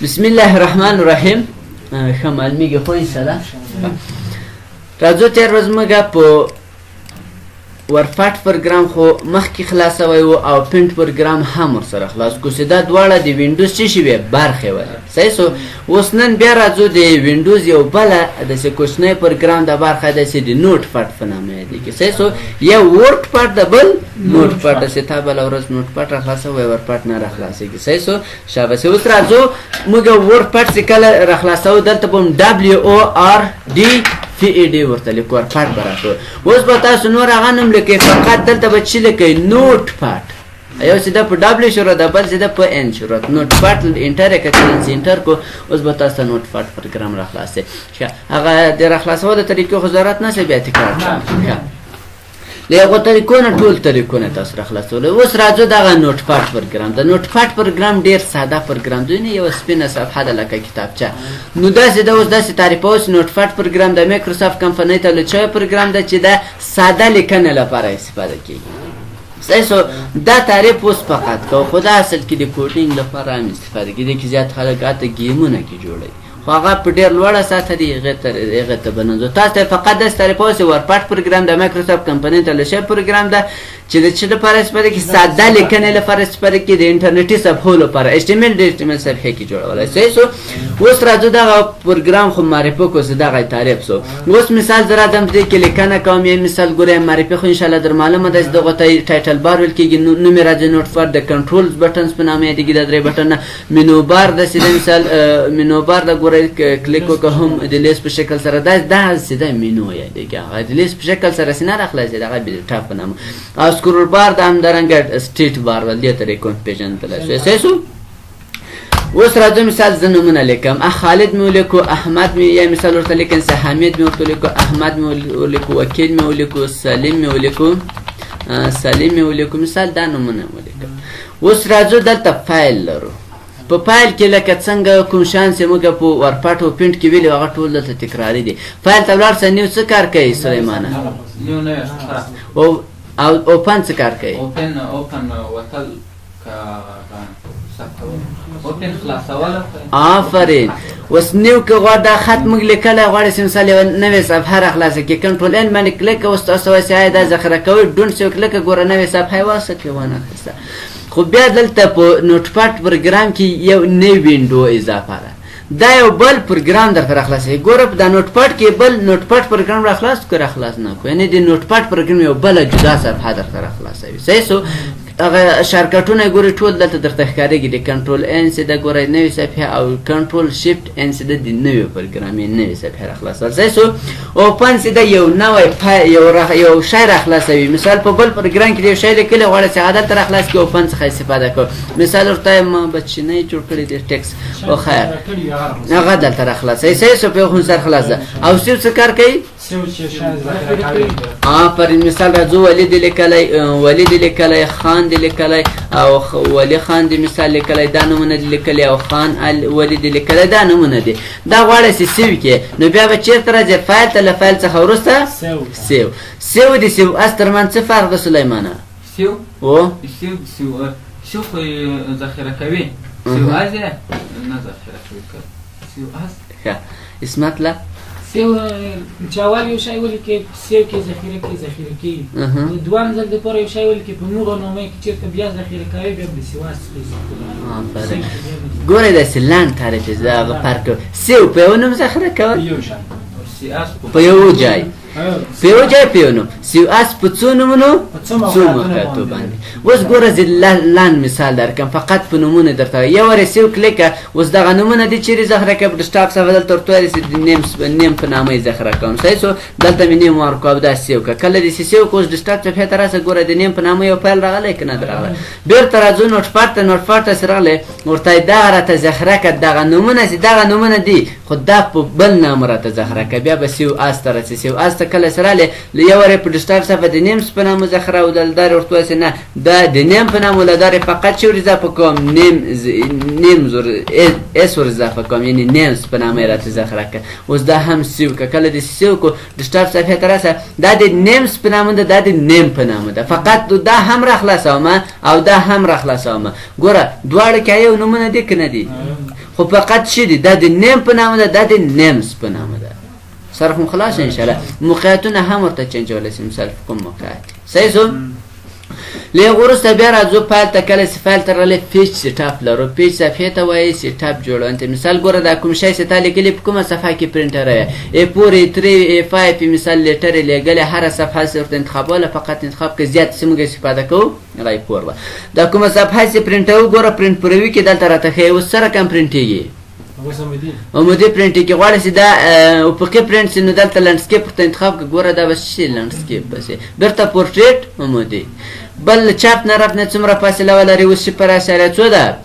بسم الله الرحمن الرحیم. ښه معلومیږي خو انشاءالله. راځو تېر ورځ موږ په ورپاټ پروګرام خو مخکې خلاصوی و او پینټ پروګرام هم ورسره خلاص کړو چې دا دواړه د وینډوز څه شي وې برخې ولې صحیح سو. اوس نن بیا راځو د وینډوز یو بله داسې کوچنی پروګرام د برخه داسې د نوټ پاټ په نامه یادېږي صحیح سو. یو ورډ پاټ د بل نوټ پاټ داسې تا بله ورځ نوټ پاټ راخلاصوی ورپاټ نه راخلاصېږي صحیح سو. شاباسې اوس راځو موږ ورډ پاټ چې کله راخلاصوو دلته به WORD ورته لیکو ورپاټ به راتلو. اوس به تاسو نور هغه نوم لیکئ فقط دلته به چې لیکئ نوټ پاټ یو سیده په W شروع ده بل سیده په N شروع ده. نوټ پاټ انټر یې کړئ انټر کو اوس به تاسو ته نوټ پاټ پروګرام راخلاصئ. هغه د راخلاصولو د طریقو خو ضرورت نشته بیا تکرار کړم. له هغو طریقو نه ټول طریقو نه تاسو راخلاصولی. اوس راځو دغه نوټ پاټ پروګرام. د نوټ پاټ پروګرام ډېر ساده پروګرام دی. یوه سپینه صفحه ده لکه کتابچه. نو داسې ده اوس داسې تعریفوو چې نوټ پاټ پروګرام د مایکروسافټ کمپنۍ تولید شوی پروګرام ده چې د ساده لیکنې لپاره استفاده کېږي صحیح سو. دا تعریف اوس فقط کوو خو دا اصل کې د کوډینګ لپاره هم استفاده کېږي کې زیات خلک هلته ګیمونه کې جوړوي خو هغه په ډېر لوړه سطحه دی. هغې ته به نه ځو. تاسو ته فقط داسې تعریفوو چې ورپاټ پروګرام د مایکروسافټ کمپنۍ تولید شوی پروګرام ده چې د څه لپاره استفاده کېږي ساده لیکنې لپاره استفاده کېږي د انټرنیټي صفحو لپاره HTML د HTML صفحې کې جوړولی صحیح سو. اوس راځو دغه پروګرام خو معرفي کړو چې دغه تعریف سو. اوس مثال زه راځم دې کې لیکنه کوم یو مثال ګورئ معرفي خو انشاءالله در معلومه ده چې دغه ته ټایټل بار ویل کېږي. نوم یې راځي نوټ پاټ د کنټرولز بټنز په نامه یادېږي. دا درې بټنه منو بار داسې د مثال منو بار د ګورئ کلیک وکړه هم د لیست په شکل سره دا سیده منو یادېږي. هغه د لیست په شکل سره سینه راخلاصي دغه ټاپ په نامه او سکرول بار د همدارنګه سټیټ بار ول دې طریقو پېژندلی شو صحیح سو. اوس راځو مثال زه نومونه لیکم. خالد مې ولیکو احمد مې یا مثال ورته لیکم چې حمید مې ورته ولیکو احمد مې ولیکو وکیل مې ولیکو سلیم مې ولیکو مثال دا نومونه ولیکم. اوس راځو دلته فایل لرو. په فایل کې لکه څنګه کوم شیان چې موږ په ورپاټ او پینټ کې ویلي هغه ټول دلته تکراري دي. فایل ته ولاړ سه نیو څه کار کوي سلیمانه او اوپن څه کار کوي اوپن وتل آفرین. اوس نیو کې غواړ دا خط موږ لیکلی غواړې چې مثال یوه نوې صفحه راخلاصه کړي کنټرول ان باندې کلیک اوس تاسو وایئ چې دا ذخیره کوئ ډونټ چې کلیک ګوره نوې صفحه یې واخیسته وانخیسته. خو بیا دلته په نوټ پاټ پروګرام کې یو نوی وینډو اضافه ده. دا یو بل پروګرام درته راخلاصوي. ګوره په دا نوټ پاټ کې بل نوټ پاټ پروګرام راخلاص که راخلاص نه کړو یعنې د نوټ پاټ پروګرام یو بله جدا صفحه درته راخلاصوي صحیح سو. هغه شارکټونه ګورئ ټول دلته درته ښکارېږي د کنټرول ان سیده ګورئ نوې صفحې او کنټرول شفټ ان سیده د نوې پروګرام یې نوې صفحې راخلاصول صحیح سو. اوپن سیده یو نوی یو شی راخلاصوي. مثال په بل پروګرام کې د یو شی لیکلی غواړئ چې هغه دلته راخلاص کړي اوپن څخه استفاده کړو. مثال ورته ما بچینی جوړ کړی دی ټکس او خیر هغه دلته راخلاصوي صحیح سو. په یو سر خلاص ده او سیو څه کار کوي پر مثال راځو ولید لیکلی خان دی لیکلی او ولی خان دی مثال لیکلی دا نومونه دی لیکلی او خان ولی دی لیکلی دا نومونه دی. دا غواړئ چې سیو کې نو بیا به چېرته راځي فایل ته له فایل څخه وروسته سیو د سیو اس ترمنځ څه فرق ده سلیمانه سیو خو ذخیره کوي سیو از یې نه ذخیره کوي سیو از اسمت له سیو چې اول یو شی ولیکې سیو کې ذخیره کېږي دویم ځل دپاره یو شی ولیکې په نوغه نامه کې چېرته بیا ذخیره کوي بیا به سیو اس ګورئ داسې لنډ تعریف یې هغه فرق کوي. سیو په یو نوم ذخیره کول په یو ځای په یو ځای په یو نوم سیو اس په څو نومونو څو موقعیتو باندې. اوس ګوره زه لاند مثال درکړم فقط په نومونه درته یو وارې سیو کلیکه اوس دغه نومونه دي چیرې ذخیره کوي په ډسټاپ صفحه دلته ورته وایي چې نیم په نامه یې ذخیره کوم صحیح سو. دلته مې نیم ورکړو او دا سیو کړه کله دې سیو کړو اوس ډسټاپ صفحې ته راسه ګوره د نیم په نامه یو فایل راغلی که نه ده راغلی. بېرته راځو نوټ پاټ ته چې راغلی ورته دغه راته ذخیره کړه دغه نومونه چې دغه نومونه دي خو خو دا په بل نام راته ذخیره که بیا به سیو اس ته رسي سیو اس ته کله چې رالی یو وری په ډسټارټ صفحه د نیمز په نامه ذخیره ودل ورته وایسې نه دا د نیم په نام ولدارې فقط چې ور اضافه کوم نیمز ور اس ور اضافه کوم یعنی نیمز په نامه یې راته ذخیره که اوس دا هم سیو که کله د سیو کو ډسټارټ صفحې ته راسه دا د نیمز په نامه ده دا د نیم په نامه ده فقط دا هم را خلاصومه او دا هم را خلاصومه ګوره دواړه کې یو نومونه دي که نه دي خو فقط چی دی دا د نیم په نامه ده دا د نیمز په نامه ده سره خو خلاص انشاءالله موقعیتونه هم ورته چینجولی شي مثال کوم موقعیت صحیح شو له هغه وروسته بیا راځو فایل ته کله چې فایل ته راغلی پیج سیټاپ لرو پیج صفحې ته وایي سیټاپ جوړون ته مثال ګوره دا کوم شی چې تا لیکلي په کومه صفحه کې پرنټر ای پور ای 3 ای 5 مثال لیټر لیږلی هره صفحه چې ورته انتخابوله فقط انتخاب که زیات چې موږ استفاده کوو هغه ای پور به دا کومه صفحه چې پرنټوو ګوره پرنټ پروي کې دلته راته ښیي اوس سره کم پرنټېږي عمودي پرنټ کې غواړي چې دا افقي پرنټ شي نو دلته لنډسکیپ ورته انتخاب که ګوره دا به شي لنډسکیپ به شي بیرته پورټریټ عمودي بل چاپ نه رب نه څومره فاصله ولري اوس 0.2 ده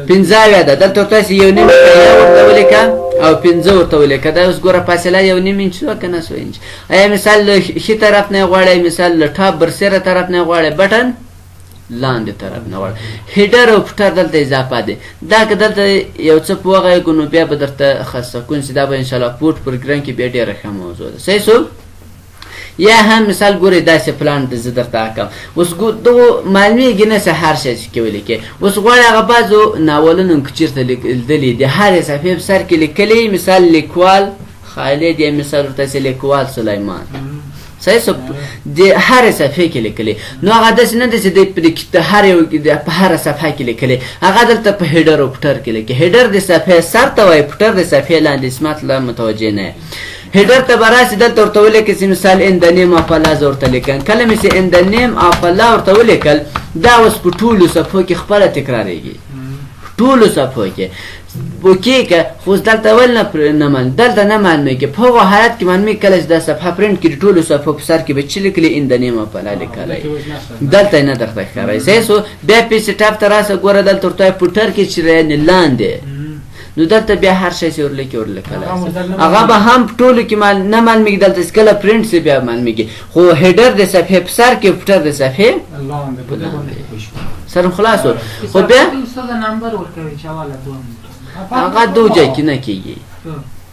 15 ده دلته ورته وایي یو نیم ورته ولیکه او 15 ورته ولیکه دا اوس ګوره فاصله یو نیم انچ ده که نه 100 انچ ایا مثال له ښي طرف نه غواړئ مثال له ټاپ برسېره طرف نه غواړئ بټن لاندې طرف نه غواړئ هیډر او فوټر دلته اضافه دی دا که دلته یو څه په وغږیږو نو بیا به درته خاصه کون چې دا به انشاءالله پورټ پروګرام کې بیا ډېره ښه موضوع ده صحیح شو یا هم مثال ګورئ داسې پلان د زه درته حکم اوس دغو معلومیږي نه چې هر شی چې کې ولیکې اوس غواړئ هغه بعضو ناولونو که چېرته لیدلي د هرې صفحې په سر کې لیکلي مثال لیکوال خالد یا مثال ورته چې لیکوال سلیمان صحیح شو د هرې صفحې کې لیکلي نو هغه داسې نه ده چې په هره صفحه کې لیکلي هغه دلته په هیډر او فوټر کې لیکي هیډر د صفحې سر ته وایي فوټر د صفحې لاندې اسمات له متوجه نه هیډر ته به راسي دلته ورته ولیکئ چې مثال ان د نیم اف الله زه ورته لیکم کله مې چې ان د نیم اف الله ورته ولیکل دا اوس په ټولو صفحو کې خپله تکرارېږي په ټولو صفحو کې اوکې که خو اوس دلته ول نه دلته نه معلومېږي په هغو حالت کې معلومېږي کله چې دا صفحه پرنټ کړي ټولو صفحو په سر کې به چې لیکلي ان د نیم اف الله لیکلی دلته یې نه درته ښکاری صحیح شو بیا پیج سیټاپ ته راسه ګوره دلته ورته وایي فوټر کې چې یعنې لاندې نو دلته بیا هر شی چې ورلیکي ورلیکلی هغه به هم په ټولو کې نه معلومېږي دلته چې کله پرنټ شي بیا معلومېږي خو هیډر د صفحې په سر کې فوټر د صفحې سره خلاص و خو بیا هغه دو جای کې نه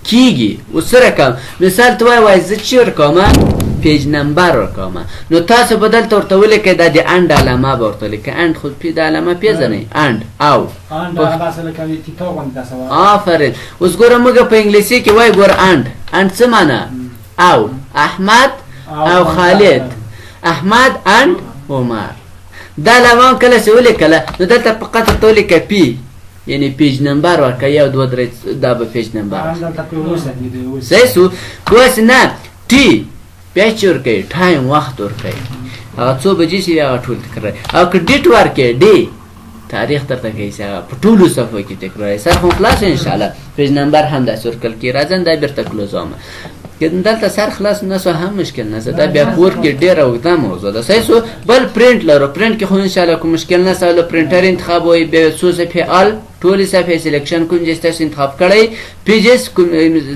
کېږي اوس څه رقم مثال ته وایي زه چې ورکومه پیج نمبر ورکومه نو تاسو به دلته ورته ولیکئ دا د انډ علامه به ورته ولیکئ انډ خو د علامه پېژنئ انډ او آفرین اوس ګوره موږ په انګلیسي کې وایي ګوره انډ څه معنا او احمد او خالد احمد انډ عمر دا علامه کله چې ولیکله نو دلته فقط ورته ولیکئ پی یعنی پیج نمبر ورکړه یو دوه درې دا به پیج نمبر صحیح شو که اوس نه ټي بیا چې ورکوي ټایم وخت ورکوي هغه څو بجې چې هغه ټول تکرار او که ډیټ ورکوي ډي تاریخ درته کوي چې هغه په ټولو صفحو کې تکراري سر خو خلاص انشاءالله پیج نمبر هم داسې ورکړل کېږي راځم دا بېرته کلوزومه که دلته سر خلاص نه شو هم مشکل نه شته دا بیا کور کې ډېره اوږده موضوع ده صحیح شو بل پرنټ لرو پرنټ کې خو انشاءالله کوم مشکل نه شته پرنټر انتخاب وایي بیا څو صفحې آل ټولې صفحې سلیکشن کوم چې تاسو انتخاب کړئ پیجز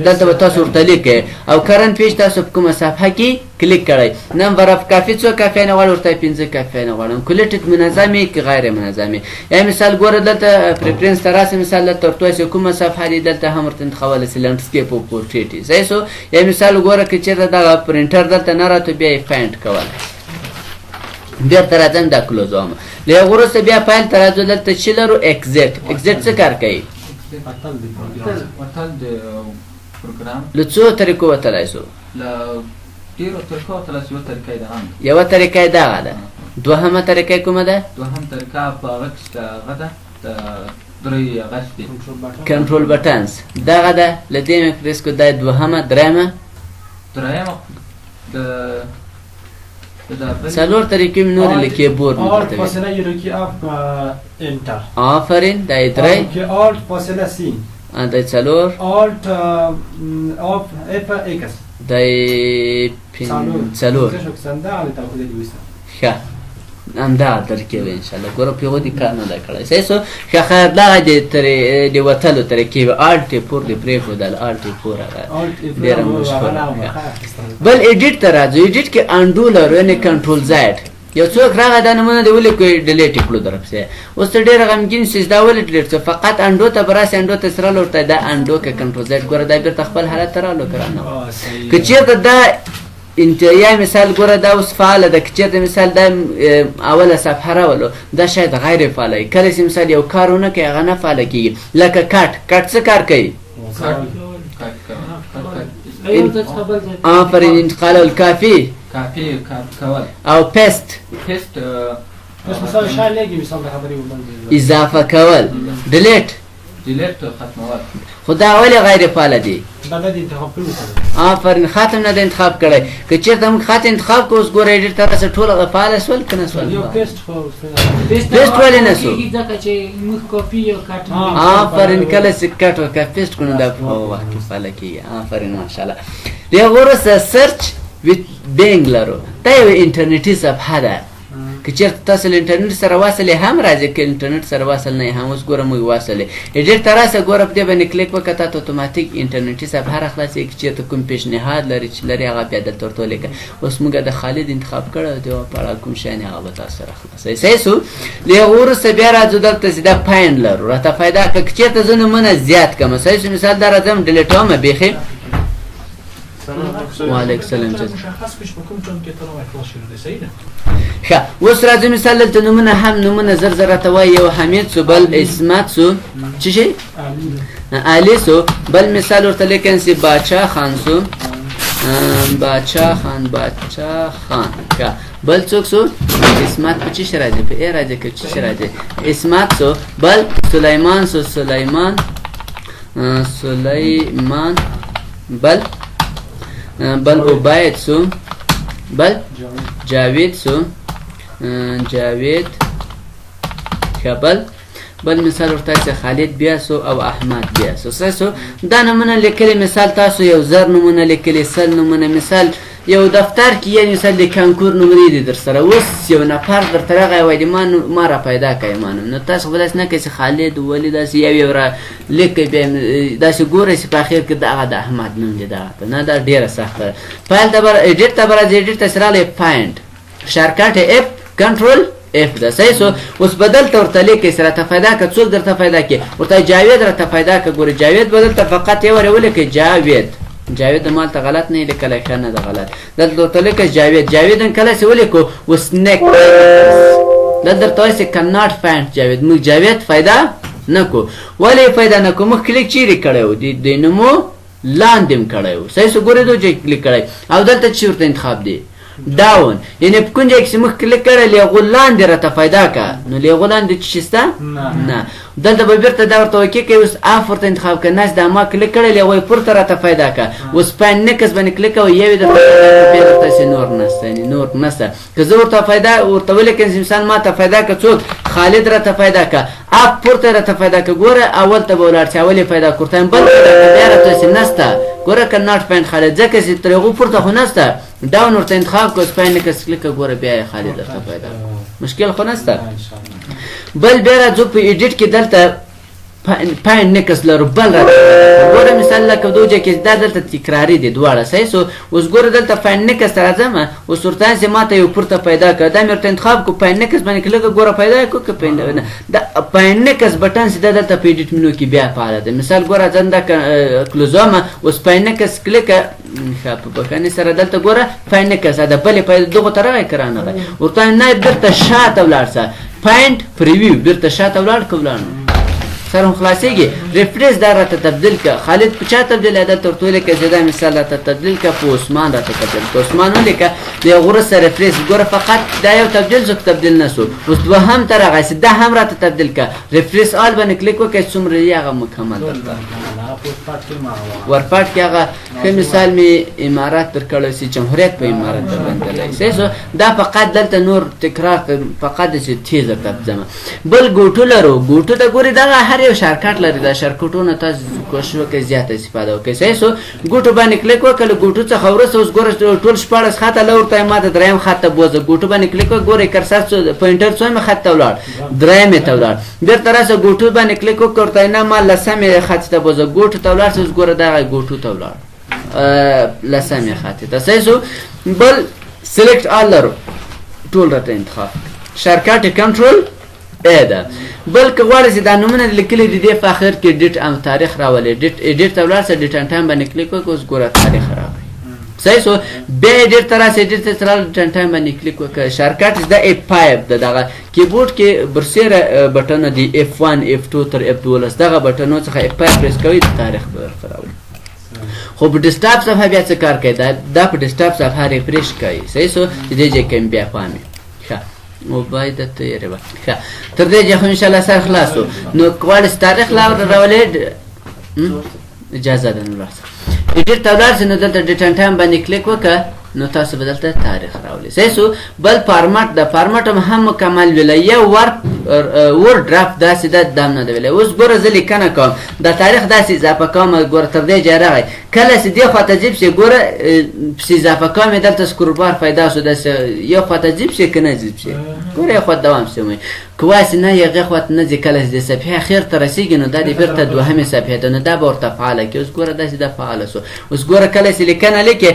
دلته به تاسو ورته لیکئ او کرنټ پیج تاسو په کومه صفحه کې کلیک کړئ نمبر اف کافي څو کافي نه غواړئ ورته 15 کافي نه غواړم کلیټ منظمې که غیر منظمې یا مثال ګوره دلته پریفرنس ته راسئ مثال دلته ورته وایي کومه صفحه دی دلته هم ورته انتخابولی شئ لنډسکیپ او پورټریټ صحیح شو یا مثال ګوره که چېرته دغه پرنټر دلته نه راته بیا یې فاینډ کولی بیرته راځم دا کلوزوم له هغه وروسته بیا فایل ته راځو دلته چې لرو اکزیټ څه کار کوي له څو طریقو وتلی شو یوه طریقه یې دغه ده دوهمه طریقه یې کومه ده کنټرول بټنز دغه ده له دې مې پریس کړو دا دوهمه درېیمه څلور طریقې مې نورې له کیبورډ مې درته آفرین دا یې درې دا یې څلور دا یې څلور ښه همدغه ترکیب ان شاء الله ګوره پیغو دې کار نه دی کړی صحیح سو ښه خیر دغه د وتلو ترکیب الټ پور دې پرېښودل الټ پور هغه ډېره مشهوره بل ایډیټ ته راځو ایډیټ کې انډو لرو یعنې کنټرول زیډ یو څوک راغی دا نمونه دې ولیکو ډیلیټ یې کړو درپسې اوس ته ډېر غمګین شې دا ولې ډیلیټ شو فقط انډو ته به راسې انډو ته سره ورته دا انډو که کنټرول زیډ ګوره دا بېرته خپل حالت ته راغلو ګرانه که چېرته دا یا مثال ګوره دا اوس فعاله ده که چېرته مثال دا اوله صفحه راولو دا شاید غیر فعاله وي کله چې مثال یو کار ونه کوي هغه نه فعاله کېږي لکه کټ څه کار کوي آفرین انتقال الکافي او پیست اضافه کول ډیلیټ ختمول خو دا ولې غیر فعاله دي آفرین ختم نه دی انتخاب کړی که چېرته موږ خط انتخاب کړو اوس ګوره ایډیټ ته راسه ټول هغه فعاله سول که نه سول پیسټ ولې نه سو آفرین کله چې کټ وکړه پیسټ کړو نو دا په وخت کې فعاله کېږي آفرین ماشاءالله د هغه وروسته سرچ ویت بینګ لرو دا یو انټرنیټي صفحه ده که چېرته تاسو له انټرنیټ سره واصل هم راځي که انټرنیټ سره واصل نه هم اوس ګوره موږ واصل ایډیټ ته راسه ګوره په دې باندې کلیک وکړه تا ته اتوماتیک انټرنیټي صفحه راخلاصېږي که چېرته کوم پیشنهاد لري چې لري هغه بیا دلته ورته ولیکه اوس موږ د خالد انتخاب کړی دی په اړه کوم شیان هغه به تاسو راخلاصوي صحیح سو له هغه وروسته بیا راځو دلته چې دا پاینډ لرو راته فایده که چېرته زه نومونه زیات کړم صحیح سو مثال دا راځم ډیلیټومه بیخي وعلیکم السلام ښه اوس راځو مثال دلته نومونه هم نومونه زر زر راته وایي یو حمید سو بل عصمت سو څه شی علي سو بل مثال ورته لیکن سي باچا خان سو باچا خان ښه بل څوک سو عصمت په څه شی راځي په ای راځي که څه شی راځي عصمت سو بل سلیمان سو سلیمان بل عبید سو بل جاوید سو جاوید بل مثال ورته خالد بیا سو او احمد بیا سو دا نمونه لیکلي مثال تاسو یو زر نمونه لیکلي سل نمونه مثال یو دفتر کې یعنی مثال د کانکور نمرې دي در سره اوس یو نفر درته راغی وایي ما را پیدا کړئ ما نوم نو تاسو خو داسې نه کوئ چې خالد ولې داسې یو را لیکئ بیا داسې ګورئ چې په اخر کې دغه د احمد نوم دی دغه ته نه دا ډېره سخته ده فایل ته به ایډیټ ته به راځي ایډیټ ته چې راغلی فایند شارکټ اف کنټرول اف ده صحیح سو اوس بدل ته ورته لیکئ چې راته پیدا که څوک درته پیدا کړي ورته جاوید راته پیدا که ګورې جاوید بدل ته فقط یو ور ولیکئ جاوید مال ته غلط نه لیکلی ښه نه ده غلط دلته ورته لیکئ جاوید کله چې ولیکو اوس نیک دلته درته وایي چې کناټ فایند جاوید موږ جاوید پیدا نه کو ولې پیدا نه کو موږ کلیک چیرې کړی و د نومو لاندې م کړی و صحیح سو ګورې دو چې کلیک کړی او دلته چې ورته انتخاب دی ډاون یعنې په کوم ځای کې چې موږ کلیک کړی له هغو لاندې راته پیدا که نو له هغو لاندې څه شی شته نه دلته به بیرته دا ورته وکې کوي اوس اف ورته انتخاب کړه ناست دا ما کلیک کړی له هغو یې پورته راته پیدا که اوس پاین نکس باندې کلیک کوئ یو یې درته بیا درته هسې نور نشته یعنې نور نشته که زه ورته ولیکم چې مثال ما ته پیدا که څوک خالد راته پیدا که اف پورته راته پیدا که ګوره اول ته به ولاړ چې اول یې پیدا کړو ته بل بیا راته هسې نشته ګوره که ناټ پاین خالد ځکه چې تر هغو پورته خو نشته ډاون ورته انتخاب کړو سپاین نکس کلیک ګوره بیا یې خالد درته پیدا مشکل خو نشته بل بیا راځو په ایډیټ کې دلته پاین نکس لرو بل راته ګوره مثال لکه دوجه کې دا دلته تکراري دي دواړه صحیح سو اوس ګوره دلته پاین نکس ته راځم اوس ورته وایم چې ما ته یو پورته پیدا کړه دا مې ورته انتخاب کړو پاین نکس باندې کلیک ګوره پیدا یې کړو که دا پاین نکس بټن چې دا دلته په ایډیټ منو کې بیا فعاله ده مثال ګوره ځم دا کلوزومه اوس پاین نکس کلیک ښه په بښنې سره دلته ګوره پاین نکس دا بلې پیدا دغو ته راغی که رانغی ورته وایم نه بېرته شاته ولاړ شه پاینټ پریویو بېرته شاته ولاړ که ولاړ سر هم خلاصېږي ریفریش دا راته تبدیل که خالد په چا تبدیل دلته ورته ولیکه زه دا مثال راته تبدیل که په عثمان راته تبدیل که عثمان ولیکه د هغه وروسته ریفریش ګوره فقط دا یو تبدیل شو که تبدیل نه شو اوس دوهم ته راغی چې دا هم راته تبدیل که ریفریش آل باندې کلیک وکړئ څومره یې هغه مکمل درته ورپاټ کې ما ورپاټ کې هغه ښه مثال می امارات تر کړی سي جمهوریت په امارات باندې سه دا فقط دلته نور تکرار فقط چې تیزه تبزمه بل ګوټو لرو ګوټو د ګوري دا هر یو شرکت لري دا شرکتونه تاسو کوشش وکړئ زیاته استفاده وکړئ سه ګوټو باندې کلیک وکړئ ګوټو څخه ورسې اوس ګوره ټول شپاړس خطه لورته ما د دریم خطه بوزه ګوټو باندې کلیک وکړئ ګوره کرسر پوینټر څومره خطه ولاړ دریم ته ولاړ بیرته راسه ګوټو باندې کلیک وکړئ نه ما لسمه خطه ته بوزه ګوټو ته ولاړ اوس ګوره دا ګوټو ته ولاړ لسمه خطه ته سه بل سلیکټ آل لرو ټول راته انتخاب شرکت کنټرول ا ده بلکې غواړئ چې دا نومونه لیکلي دي د اخر کې ډیټ او تاریخ راولي ډیټ ایډیټ ته ولاړ سه ډیټ ان ټایم باندې کلیک وکړئ اوس ګوره تاریخ راغی صحیح سو بیا ایډیټ ته راسه ایډیټ ته ترال ډیټ ان ټایم باندې کلیک وکړئ شرکت د F5 دغه کیبورډ کې برسره بټن دی F1 F2 تر F12 دغه بټنو څخه F5 پریس کوئ تاریخ به راولي خو په ډیسکټاپ صفحه بیا څه کار کوي دا په ډیسکټاپ صفحه ریفریش کوي صحیح سو دې چې کوم بیا پامي ښه موبایل د تیرې به ښه تر دې چې ان شاء الله سره خلاصو نو کوالس تاریخ لا راولې اجازه ده نو راځه ایډیټ ته ولاړ نو دلته ډیټ ان ټایم باندې کلیک وکړه نو تاسو به دلته تاریخ راولي صحیح سو بل فارمټ د فارمټ هم مکمل ویل یا ور ډرافټ داسې د دام نه دی ویل اوس ګوره زه لیکنه کوم د تاریخ داسې اضافه کوم ګوره تر دې ځای راغی کله چې دې خواته جیب شي ګوره چې اضافه کوم دلته سکرول بار پیدا شو داسې یو خواته جیب شي که نه جیب شي ګوره یو خواته دوام شي کواس نه یغه خواته نه ځي کله چې صفحه اخر ته رسیږي نو دا د بیرته دوهمه صفحه ده نو دا به ورته فعاله کې اوس ګوره داسې د فعاله شو اوس ګوره کله چې لیکنه لیکي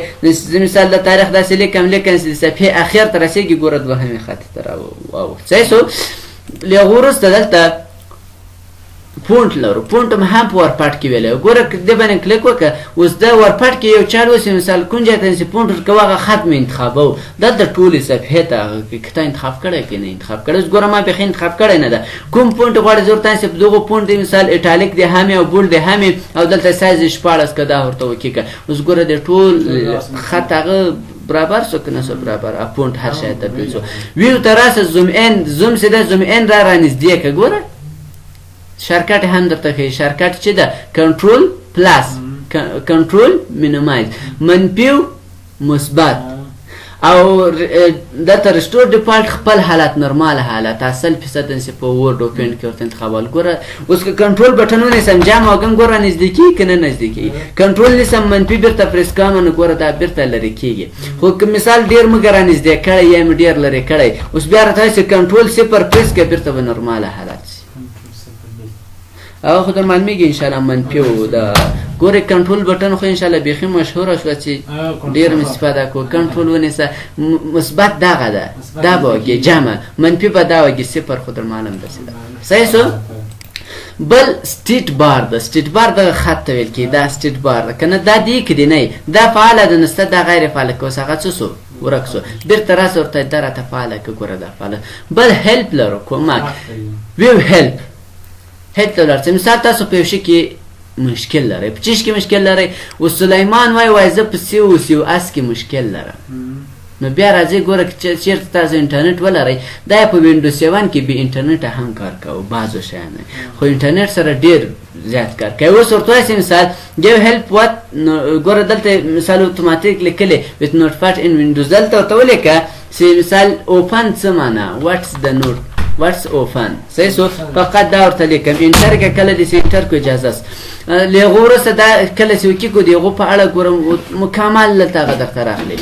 مثال د تاریخ داسې لیکم چې صفحه اخر ته رسیږي ګوره دوهمه خط ته راو صحیح سو لغورس دلته پونټ لرو پونټ هم په ورپاټ کې ویل ګوره د باندې کلیک وکړه اوس د ورپاټ کې یو چارو مثال کونجه ته چې پونټ کوغه ختم انتخابو دلته ټولې صفحه ته کته انتخاب کړی کې نه انتخاب کړی اوس ګوره ما به انتخاب کړی نه ده کوم پونټ غواړي زور تاسو په دغه پونټ مثال ایټالیک دی همي او بولډ دی همي او دلته سایز 14 کدا ورته وکیکه اوس ګوره د ټول خطغه برابر سو کنه سو برابر اپونټ هر شی ته پیڅو ویو تراس زوم ان زوم سیده زوم ان را نږدې ک ګوره شرکت هم درته کوي شرکت چې ده کنټرول پلاس کنټرول مینیمایز منفي مثبت او دته ريستور ډیفالت خپل حالت نورمال حالت اصل فیصد انس په ورډ اوپن کې ورته انتخابول ګوره اوس کنټرول بټنونه سمجام او ګم ګوره نزدیکی کنه نزدیکی کنټرول نسم منفي بیرته پریس کوم نو ګوره دا بیرته لري کیږي خو مثال ډیر مګر نزدې کړی یم ډیر لري کړی اوس بیا راته چې کنټرول 0 پریس کې بیرته به نورمال حالت او خو در معلومیږي ان شاء الله منفي او دا ګوره کنټرول بټن خو ان شاء الله بيخي مشهور شو چې ډیر استفاده کو کنټرول ونیسه مثبت دغه ده دا به جمع منفي به دا وږي 0 خو در معلوم ده صحیح سو بل سټیټ بار د سټیټ بار د خط ویل کی دا سټیټ بار کنه دا دی کدی نه دا فعال ده نسته دا غیر فعال کو څنګه څه سو ورکسو بیرته راس ورته درته فعال ک ګوره دا فعال بل هیلپ لرو کومک ویو هیلپ هیتلر چې مثال تاسو په شي کې مشکل لري په چیش کې مشکل لري او سليمان وای زه په سیو اس کې مشکل لرم نو بیا راځي ګوره چې چیرته تاسو انټرنیټ ولرئ دا په وینډوز 7 کې به انټرنیټ هم کار کوي بعضو شیانه خو انټرنیټ سره ډیر زیات کار کوي اوس ورته مثال give help what ګوره دلته مثال اتوماتیک لیکلې with notepad in windows دلته ته ولیکه چې مثال open څه معنا what's the note what's open صحیح سو فقط دا ورته لیکم انټر کې کله د سینټر کو اجازه است لغوره صدا کله چې کې کو دیغه په اړه ګورم مکمل لته درته راغلي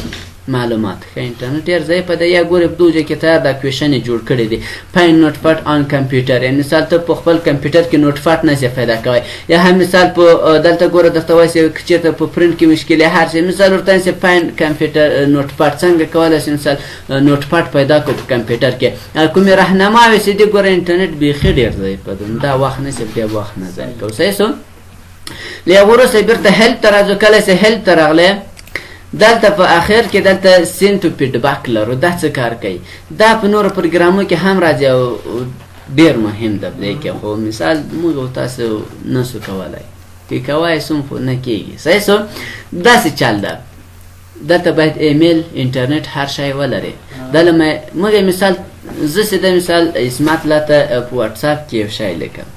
معلومات ښه انټرنیټ یې ځای په دیا ګورې په دوجه کې تر دا کوېشن جوړ کړی دی فاین نوټ پټ آن کمپیوټر یعنی مثال ته په خپل کمپیوټر کې نوټ پټ نه پیدا کوي یا هم مثال په دلته ګوره درته وایي چې ته په پرنټ کې مشکل هر څه مثال ورته چې فاین کمپیوټر نوټ پټ څنګه کولای شي مثال نوټ پټ پیدا کو په کمپیوټر کې کوم راهنمایي چې دی ګوره انټرنیټ به خډیر ځای په دا وخت نه څه دی وخت نه ځای کو صحیح سو لغوره سه بیرته هیلپ ترازو کله سه هیلپ ترغله دلته په اخر کې دلته سین ټو فیډبک لرو دا څه کار کوي دا په نور پروګرامو کې هم راځي او ډیر مهم ده بلکې خو مثال موږ تاسو نسو کولای کې کوای سم نه کېږي صحیح سو دا څه چل ده دلته باید ایمیل انټرنیټ هر شی ولري دلته موږ مثال زه ساده مثال اسمت لاته په واتس اپ کې یو شی لیکم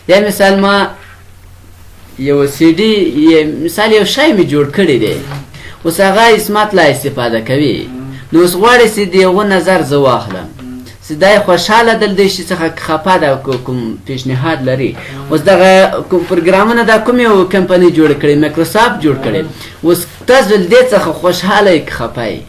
یا مثال ما یو سی ډي مثال یو شی مې جوړ کړی دی اوس هغه اسمت لا استفاده کوي نو اوس غواړي چې د یوه نظر زه واخلم چې دا یې خوشحاله دل دې شي څخه خفه ده کوم پیشنهاد لري اوس دغه کوم پروګرامونه دا کوم یو کمپنۍ جوړ کړې مایکروسافټ جوړ کړی اوس تاسو له دې څخه خوشحاله یې که خفه یې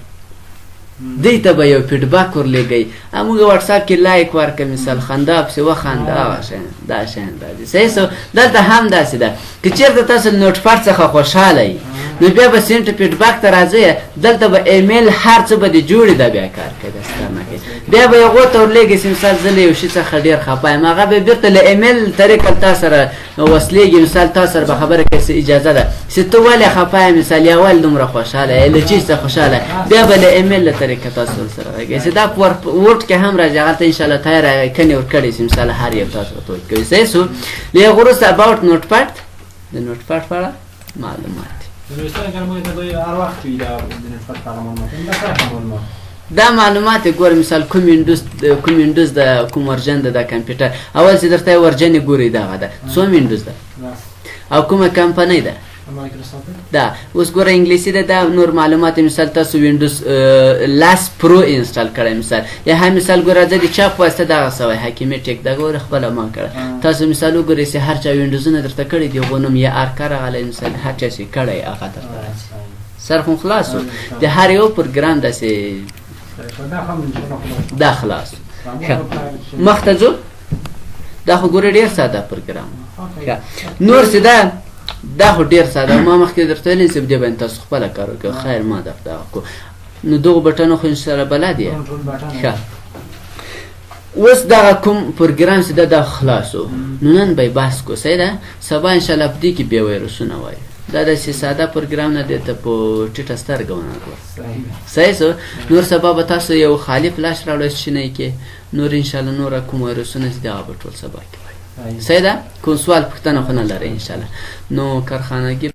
دوی ته به یو فیډبک ورلېږئ موږ واټساپ کې لایک ورکړه مثال خندا پسې وخانده هغه شیان دا شیان راځي صحیح سو دلته هم داسې ده که چېرته تاسو له نوټ پاډ څخه خوشحاله یئ نو بیا به سینټ فیډبک ته راځئ دلته به ایمیل هر څه به دې جوړې ده بیا کار کوي داسې کار نه کوي بیا به هغو ته ورلېږئ چې مثال زه له یو شي څخه ډېر خفه یم هغه به بېرته له ایمیل طریقه تا سره وصلېږي مثال تا سره به خبره کوي چې اجازه ده چې ته ولې خفه یې مثال یا ولې دومره خوشحاله یې له چیز څخه خوشحاله بیا به له ایمیل له طریقه تاسو سره راځي چې دا ورډ کې هم راځي هغه ته انشاءالله تیاره کنې ورکړی چې مثال هر یو تاسو ورته ورکوي صحیح سو له هغه وروسته اباوټ نوټ پاډ د نوټ پاډ په اړه معلومات دا معلومات ګورئ مثال کوم وینډوز د کوم ورژن ده د کمپیوټر اول چې درته ورژن ګورئ دغه ده څوم وینډوز ده او کومه کمپنۍ ده دا اوس ګوره انګلیسي ده دا نور معلومات مثال تاسو وینډوز لاس پرو انسټال کړئ مثال یا هم مثال ګوره زه د چا په واسطه دغه سوی حکیمي ټیک دا ګوره خپله ما کړه تاسو مثال وګورئ چې هر چا وینډوزونه درته کړي دي هغو نوم یا ارکه راغلی مثال هر چا چې کړی هغه درته راځي سر خو خلاص د هر یو پروګرام داسې دا خلاص مخته ځو دا خو ګوره ډېر ساده پروګرام نور چې دا خو ډېر ساده ما مخکې درته ویلي چې دې باندې تاسو خپله کار وکړئ خیر ما درته دغه کړو نو دغو بټنو خو انشاءالله بلد یې ښه اوس دغه کوم پروګرام چې ده دا خلاص و نو نن به یې بحث کړو صحیح ده سبا انشاءالله په دې کې بیا ویروسونه وایي دا داسې ساده پروګرام نه دی ته په ټیټه سترګه ونه ګوره صحیح سو نور سبا به تاسو یو خالي فلاش راوړئ شینی کې نور انشاءالله نوره کوم ویروسونه چې دي هغه به ټول سبا کې وایي صحیح ده کوم سوال پوښتنه خو نه لرئ انشاءالله نو کارخانګي